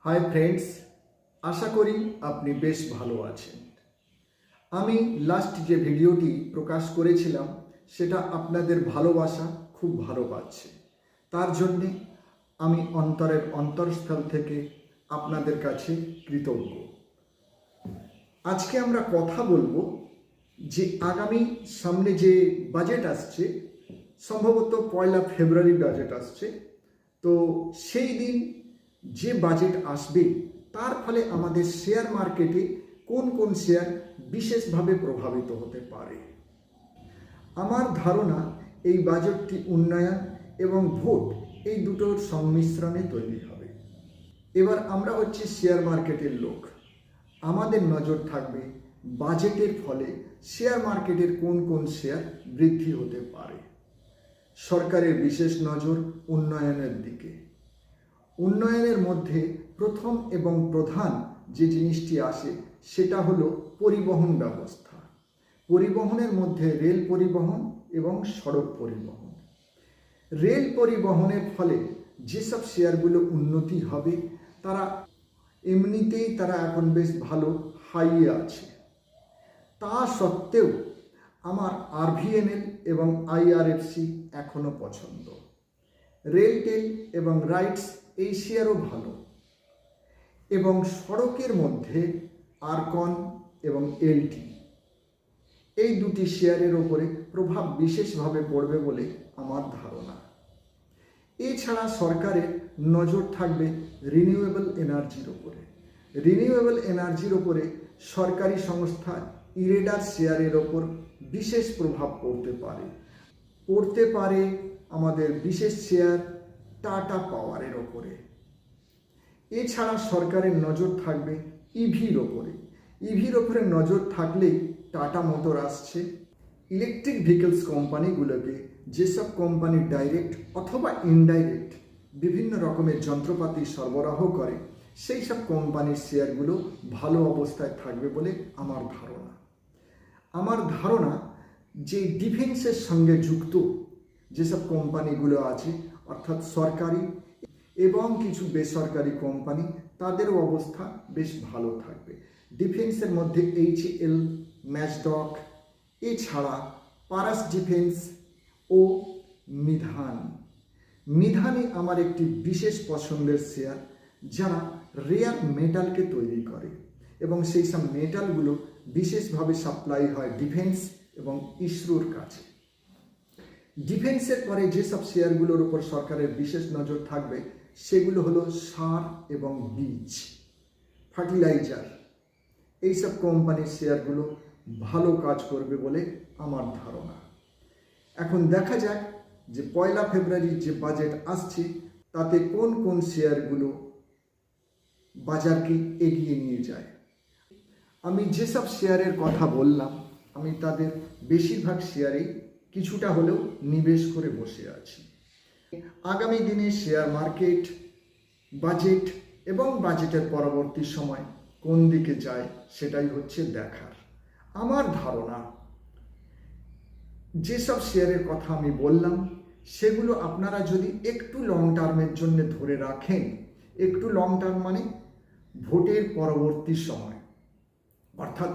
Hi friends, আশা করি আপনি বেশ ভালো আছেন। আমি লাস্ট যে ভিডিওটি প্রকাশ করেছিলাম সেটা আপনাদের ভালোবাসা খুব ভালো পাচ্ছে। তার জন্যে আমি অন্তরের অন্তরস্থল থেকে আপনাদের কাছে কৃতজ্ঞ। আজকে আমরা কথা বলবো যে আগামী সামনে যে বাজেট আসছে, সম্ভবত 1 ফেব্রুয়ারি বাজেট আসছে। তো সেই দিন যে বাজেট আসবে তার ফলে আমাদের শেয়ার মার্কেটে কোন কোন শেয়ার বিশেষভাবে প্রভাবিত হতে পারে। আমার ধারণা এই বাজেটটি উন্নয়ন এবং ভোট এই দুটোর সংমিশ্রণে তৈরি হবে। এবার আমরা হচ্ছে শেয়ার মার্কেটের লোক, আমাদের নজর থাকবে বাজেটের ফলে শেয়ার মার্কেটের কোন কোন শেয়ার বৃদ্ধি হতে পারে। সরকারের বিশেষ নজর উন্নয়নের দিকে। উন্নয়নের মধ্যে প্রথম এবং প্রধান যে জিনিসটি আসে সেটা হলো পরিবহন ব্যবস্থা। পরিবহনের মধ্যে রেল পরিবহন এবং সড়ক পরিবহন। রেল পরিবহনের ফলে যেসব শেয়ারগুলো উন্নতি হবে তারা এমনিতেই এখন বেশ ভালো হাইয়ে আছে। তা সত্ত্বেও আমার আরভিএনএল এবং আইআরএফসি এখনও পছন্দ। রেলটেল এবং রাইটস এই শেয়ারও ভালো। এবং সড়কের মধ্যে আরকন এবং এলটি এই দুটি শেয়ারের ওপরে প্রভাব বিশেষভাবে পড়বে বলে আমার ধারণা। এছাড়া সরকারের নজর থাকবে রিনিউয়েবল এনার্জির ওপরে। রিনিউয়েবল এনার্জির ওপরে সরকারি সংস্থা ইরেডার শেয়ারের ওপর বিশেষ প্রভাব পড়তে পারে আমাদের বিশেষ শেয়ার টাটা পাওয়ারের ওপরে। এছাড়া সরকারের নজর থাকবে ইভির ওপরে নজর থাকলেই টাটা মোটর আসছে। ইলেকট্রিক ভেহিকলস কোম্পানিগুলোকে যেসব কোম্পানি ডাইরেক্ট অথবা ইনডাইরেক্ট বিভিন্ন রকমের যন্ত্রপাতি সরবরাহ করে সেই সব কোম্পানির শেয়ারগুলো ভালো অবস্থায় থাকবে বলে আমার ধারণা যে ডিফেন্সের সঙ্গে যুক্ত যেসব কোম্পানিগুলো আছে, অর্থাৎ সরকারি এবং কিছু বেসরকারি কোম্পানি, তাদেরও অবস্থা বেশ ভালো থাকবে। ডিফেন্সের মধ্যে HAL, ম্যাজডক, এছাড়া পারাস ডিফেন্স ও মিধানি আমার একটি বিশেষ পছন্দের শেয়ার, যারা রেয়ার মেটালকে তৈরি করে এবং সেই সব মেটালগুলো বিশেষভাবে সাপ্লাই হয় ডিফেন্স এবং ইসরোর কাছে। ডিফেন্সের পরে যেসব শেয়ারগুলোর উপর সরকারের বিশেষ নজর থাকবে সেগুলো হলো সার এবং বীজ, ফার্টিলাইজার। এইসব কোম্পানির শেয়ারগুলো ভালো কাজ করবে বলে আমার ধারণা। এখন দেখা যাক যে 1 ফেব্রুয়ারি যে বাজেট আসছে তাতে কোন কোন শেয়ারগুলো বাজারকে এগিয়ে নিয়ে যায়। আমি যেসব শেয়ারের কথা বললাম আমি তাদের বেশিরভাগ শেয়ারেই কিছুটা হলেও নিবেশ করে বসে আছি। আগামী দিনে শেয়ার মার্কেট, বাজেট এবং বাজেটের পরবর্তী সময় কোন দিকে যায় সেটাই হচ্ছে দেখার। আমার ধারণা যেসব শেয়ারের কথা আমি বললাম সেগুলো আপনারা যদি একটু লং টার্মের জন্য ধরে রাখেন, একটু লং টার্ম মানে ভোটের পরবর্তী সময়, অর্থাৎ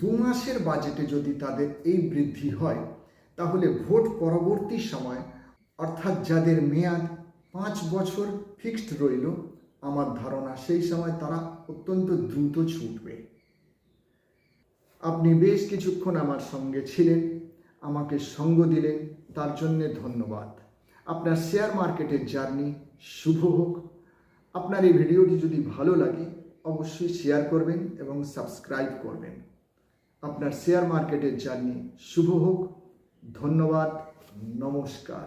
2 মাসের বাজেটে যদি তাদের এই বৃদ্ধি হয় তাহলে ভোট পরবর্তী সময়, অর্থাৎ যাদের মেয়াদ 5 বছর ফিক্সড রইল, আমার ধারণা সেই সময় তারা অত্যন্ত দ্রুত ছুটবে। আপনি বেশ কিছুক্ষণ আমার সঙ্গে ছিলেন, আমাকে সঙ্গ দিলেন, তার জন্যে ধন্যবাদ। আপনার শেয়ার মার্কেটের জার্নি শুভ হোক। আপনার এই ভিডিওটি যদি ভালো লাগে অবশ্যই শেয়ার করবেন এবং সাবস্ক্রাইব করবেন। আপনার শেয়ার মার্কেটের জার্নি শুভ হোক। ধন্যবাদ, নমস্কার।